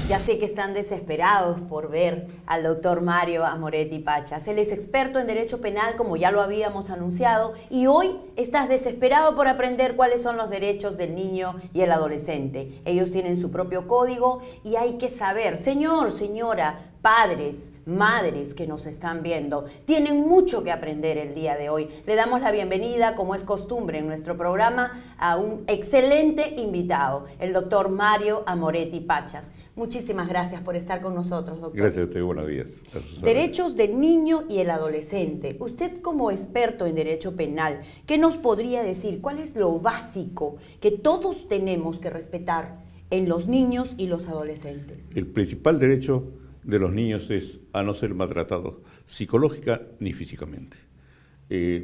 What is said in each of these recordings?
Ya sé que están desesperados por ver al doctor Mario Amoretti Pachas. Él es experto en derecho penal, como ya lo habíamos anunciado, y hoy estás desesperado por aprender cuáles son los derechos del niño y el adolescente. Ellos tienen su propio código y hay que saber, señor, señora, padres, madres que nos están viendo, tienen mucho que aprender el día de hoy. Le damos la bienvenida, como es costumbre en nuestro programa, a un excelente invitado, el doctor Mario Amoretti Pachas. Muchísimas gracias por estar con nosotros, doctor. Gracias a usted, buenos días. Derechos del niño y el adolescente. Usted, como experto en derecho penal, ¿qué nos podría decir? ¿Cuál es lo básico que todos tenemos que respetar en los niños y los adolescentes? El principal derecho de los niños es a no ser maltratados psicológica ni físicamente.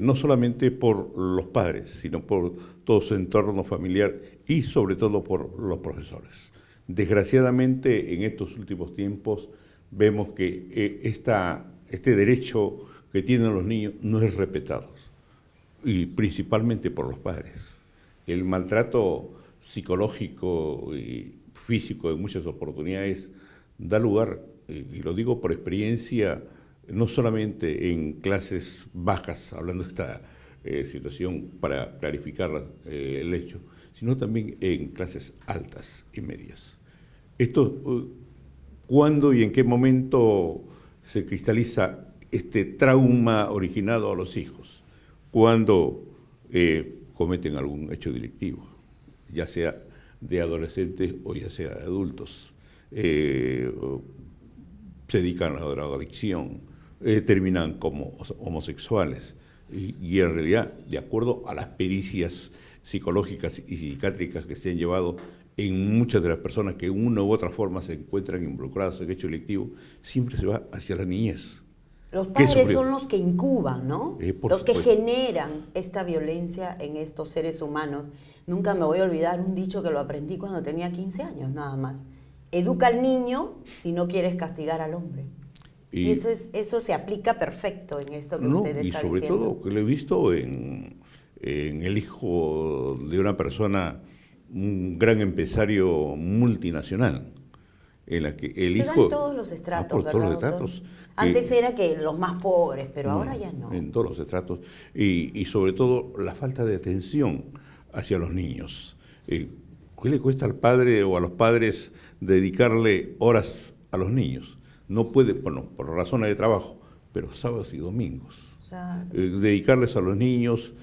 No solamente por los padres, sino por todo su entorno familiar y sobre todo por los profesores. Desgraciadamente, en estos últimos tiempos, vemos que este derecho que tienen los niños no es respetado, y principalmente por los padres. El maltrato psicológico y físico en muchas oportunidades da lugar, y lo digo por experiencia, no solamente en clases bajas, hablando de esta situación para clarificar el hecho, sino también en clases altas y medias. Esto, ¿cuándo y en qué momento se cristaliza este trauma originado a los hijos? Cuando cometen algún hecho delictivo, ya sea de adolescentes o ya sea de adultos. Se dedican a la drogadicción, terminan como homosexuales. Y en realidad, de acuerdo a las pericias psicológicas y psiquiátricas que se han llevado en muchas de las personas que de una u otra forma se encuentran involucradas en hecho delictivo, siempre se va hacia la niñez. Los padres son los que incuban, ¿no? Los que generan esta violencia en estos seres humanos. Nunca me voy a olvidar un dicho que lo aprendí cuando tenía 15 años, nada más. Educa al niño si no quieres castigar al hombre. Y eso se aplica perfecto en esto que usted está diciendo. Y sobre todo, que lo he visto en el hijo de una persona, un gran empresario multinacional, en la que el hijo... Se dan todos los estratos, todos los estratos. Antes era que los más pobres, pero ahora ya no. En todos los estratos. Y sobre todo la falta de atención hacia los niños. ¿Qué le cuesta al padre o a los padres dedicarle horas a los niños? No puede, bueno, por razones de trabajo, pero sábados y domingos. Claro. Dedicarles a los niños,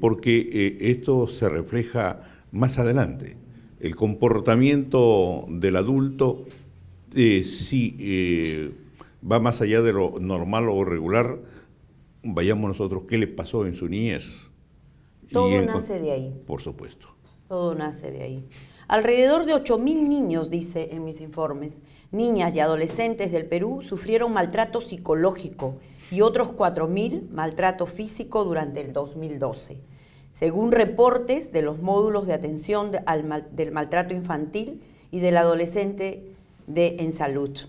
porque esto se refleja más adelante. El comportamiento del adulto va más allá de lo normal o regular. Vayamos nosotros, ¿qué le pasó en su niñez? Todo nace de ahí. Por supuesto. Todo nace de ahí. Alrededor de 8.000 niños, dice en mis informes, niñas y adolescentes del Perú sufrieron maltrato psicológico y otros 4.000 maltrato físico durante el 2012. Según reportes de los módulos de atención del maltrato infantil y del adolescente en salud,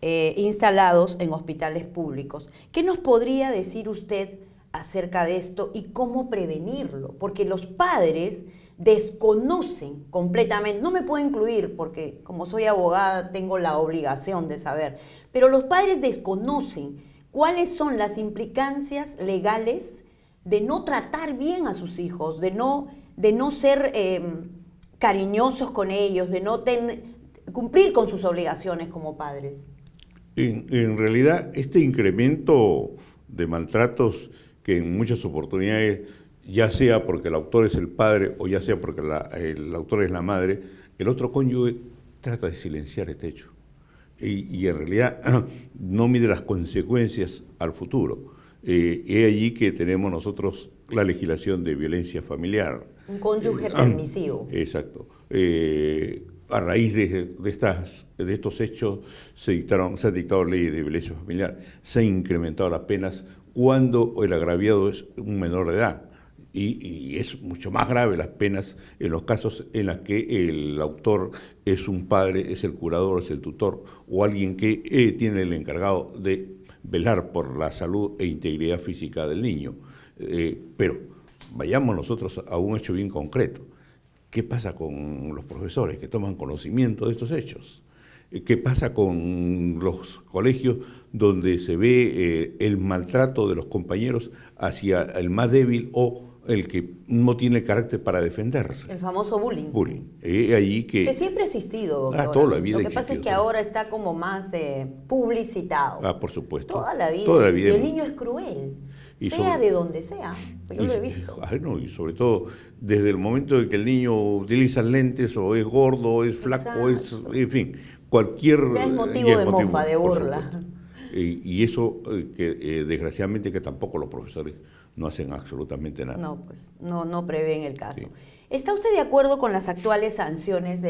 instalados en hospitales públicos. ¿Qué nos podría decir usted acerca de esto y cómo prevenirlo? Porque los padres desconocen completamente, no me puedo incluir porque como soy abogada tengo la obligación de saber, pero los padres desconocen cuáles son las implicancias legales de no tratar bien a sus hijos, de no ser cariñosos con ellos, de no cumplir con sus obligaciones como padres. En realidad, este incremento de maltratos que en muchas oportunidades, ya sea porque el autor es el padre o ya sea porque el autor es la madre, el otro cónyuge trata de silenciar este hecho. Y en realidad no mide las consecuencias al futuro. Es allí que tenemos nosotros la legislación de violencia familiar. Un cónyuge permisivo. Exacto. A raíz de estos hechos se han dictado leyes de violencia familiar, se han incrementado las penas cuando el agraviado es un menor de edad. Y es mucho más grave las penas en los casos en los que el autor es un padre, es el curador, es el tutor o alguien que tiene el encargado de velar por la salud e integridad física del niño. Pero vayamos nosotros a un hecho bien concreto. ¿Qué pasa con los profesores que toman conocimiento de estos hechos? ¿Qué pasa con los colegios donde se ve el maltrato de los compañeros hacia el más débil o el que no tiene carácter para defenderse? El famoso bullying. Bullying. Allí Que siempre ha existido, doctora. toda la vida Lo que ha pasa es que existido. ahora está como más publicitado. Por supuesto. Toda la vida. Toda la existió. vida. El niño es cruel, Y sea sobre- de donde sea. Yo lo he visto. No, y sobre todo desde el momento en que el niño utiliza lentes o es gordo, o es flaco, Exacto. en fin, cualquier... Ya es motivo ya de mofa, de por burla. supuesto. Y eso, desgraciadamente, que tampoco los profesores no hacen absolutamente nada. No, pues no prevén el caso. Sí. ¿Está usted de acuerdo con las actuales sanciones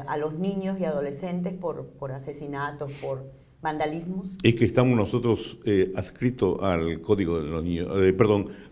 a los niños y adolescentes por asesinatos, por vandalismos? Es que estamos nosotros adscritos al Código de los Niños,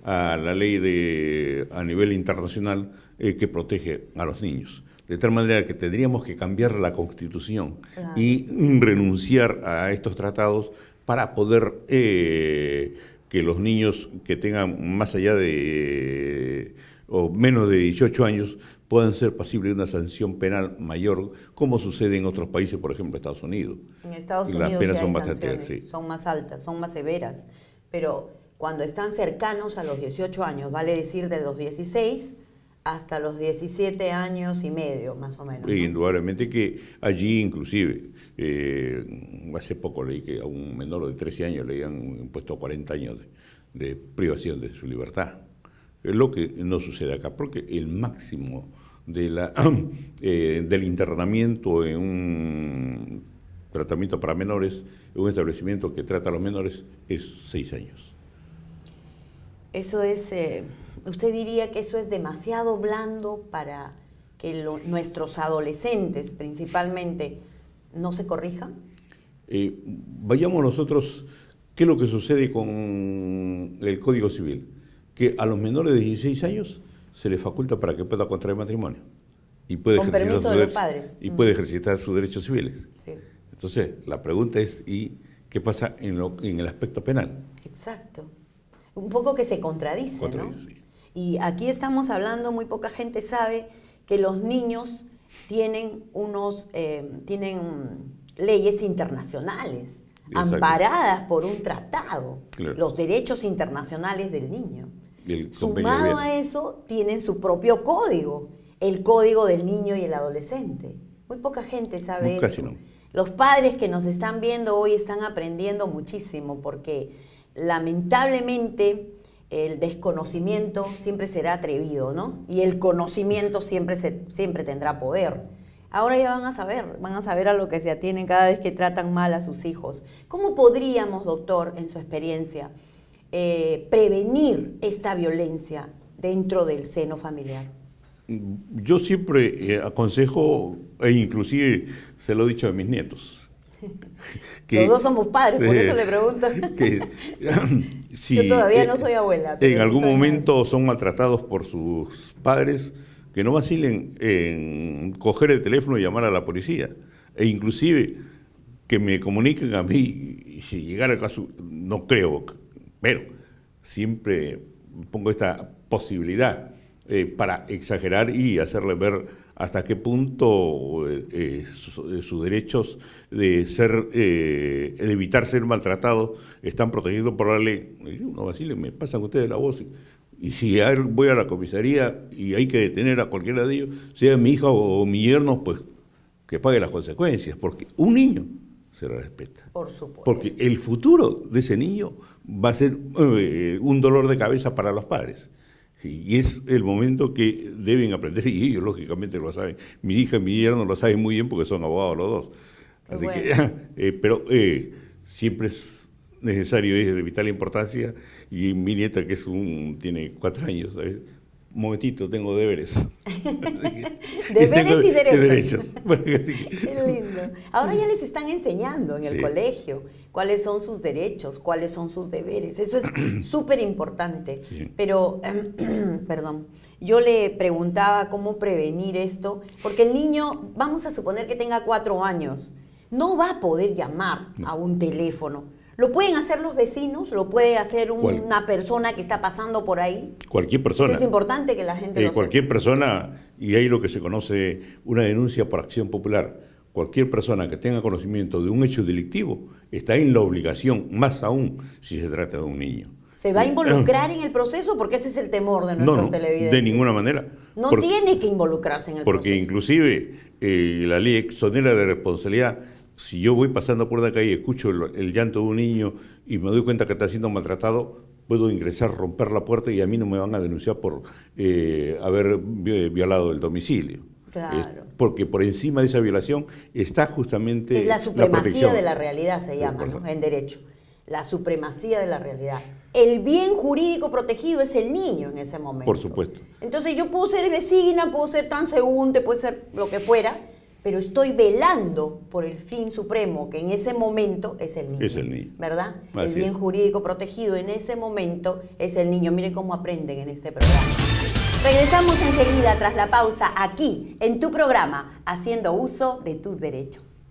a la ley a nivel internacional que protege a los niños. De tal manera que tendríamos que cambiar la Constitución Claro. y renunciar a estos tratados para poder que los niños que tengan más allá de o menos de 18 años puedan ser pasibles de una sanción penal mayor, como sucede en otros países, por ejemplo, Estados Unidos. En Estados Las Unidos penas sí son hay bastante sanciones, sí. son más altas, son más severas, pero cuando están cercanos a los 18 años, vale decir de los 16 hasta los 17 años y medio, más o menos, ¿no? Indudablemente que allí inclusive, hace poco leí que a un menor de 13 años le habían impuesto 40 años de privación de su libertad. Es lo que no sucede acá, porque el máximo del internamiento en un tratamiento para menores, en un establecimiento que trata a los menores, es 6 años. Eso es, ¿usted diría que eso es demasiado blando para que nuestros adolescentes, principalmente, no se corrijan? Vayamos nosotros, ¿qué es lo que sucede con el Código Civil? Que a los menores de 16 años se les faculta para que pueda contraer matrimonio y puede Con ejercitar permiso sus de los derechos, padres. y puede ejercitar sus derechos civiles. Sí, Entonces, la pregunta es, ¿y qué pasa en el aspecto penal? exacto. Un poco que se contradice, ¿no? Sí. Y aquí estamos hablando, muy poca gente sabe que los niños tienen tienen leyes internacionales Exacto. amparadas por un tratado, Claro. los derechos internacionales del niño. El convenio de Sumado Viena. a eso, tienen su propio código, el código del niño y el adolescente. Muy poca gente sabe Casi eso. no. Los padres que nos están viendo hoy están aprendiendo muchísimo porque lamentablemente el desconocimiento siempre será atrevido, ¿no? Y el conocimiento siempre tendrá poder. Ahora ya van a saber a lo que se atienen cada vez que tratan mal a sus hijos. ¿Cómo podríamos, doctor, en su experiencia, prevenir esta violencia dentro del seno familiar? Yo siempre aconsejo, e inclusive se lo he dicho a mis nietos. Los dos somos padres, por eso le pregunto. Que, si, Yo todavía no soy abuela. pero en sí algún soy momento son maltratados por sus padres, que no vacilen en coger el teléfono y llamar a la policía. E inclusive que me comuniquen a mí, y si llegara el caso, no creo, pero siempre pongo esta posibilidad para exagerar y hacerle ver hasta qué punto sus derechos de evitar ser maltratados están protegidos por la ley. Y no vacilen, me pasan ustedes la voz. Y si voy a la comisaría y hay que detener a cualquiera de ellos, sea mi hija o mi yerno, pues que pague las consecuencias, porque un niño se le respeta. Por supuesto. Porque el futuro de ese niño va a ser un dolor de cabeza para los padres. Y es el momento que deben aprender, y ellos lógicamente lo saben. Mi hija y mi yerno lo saben muy bien porque son abogados los dos. Así bueno. pero siempre es necesario, es de vital importancia. Y mi nieta, que tiene 4 años, ¿sabes? Un momentito, tengo deberes. Deberes y derechos. derechos. Bueno, así que- Qué lindo. Ahora ya les están enseñando en el Sí. colegio cuáles son sus derechos, cuáles son sus deberes. Eso es súper importante. Sí. Pero, perdón, yo le preguntaba cómo prevenir esto, porque el niño, vamos a suponer que tenga 4 años, no va a poder llamar a un teléfono. ¿Lo pueden hacer los vecinos? ¿Lo puede hacer una persona que está pasando por ahí? Cualquier persona. Eso es importante que la gente lo sepa. Cualquier persona, y hay lo que se conoce una denuncia por acción popular. cualquier persona que tenga conocimiento de un hecho delictivo está en la obligación, más aún si se trata de un niño. ¿Se va a involucrar en el proceso? Porque ese es el temor de nuestros televidentes. De ninguna manera. No tiene que involucrarse en el proceso. Porque inclusive la ley exonera de responsabilidad. Si yo voy pasando por la calle y escucho el llanto de un niño y me doy cuenta que está siendo maltratado, puedo ingresar, romper la puerta y a mí no me van a denunciar por haber violado el domicilio. Claro. Porque por encima de esa violación está justamente es la supremacía protección de la realidad, se llama, ¿no? En derecho. La supremacía de la realidad. El bien jurídico protegido es el niño en ese momento. Por supuesto. Entonces yo puedo ser vecina, puedo ser transeúnte, puedo ser lo que fuera, pero estoy velando por el fin supremo, que en ese momento es el niño. Es el niño. ¿Verdad? Así el bien jurídico protegido en ese momento es el niño. Miren cómo aprenden en este programa. Regresamos enseguida tras la pausa aquí, en tu programa, Haciendo Uso de Tus Derechos.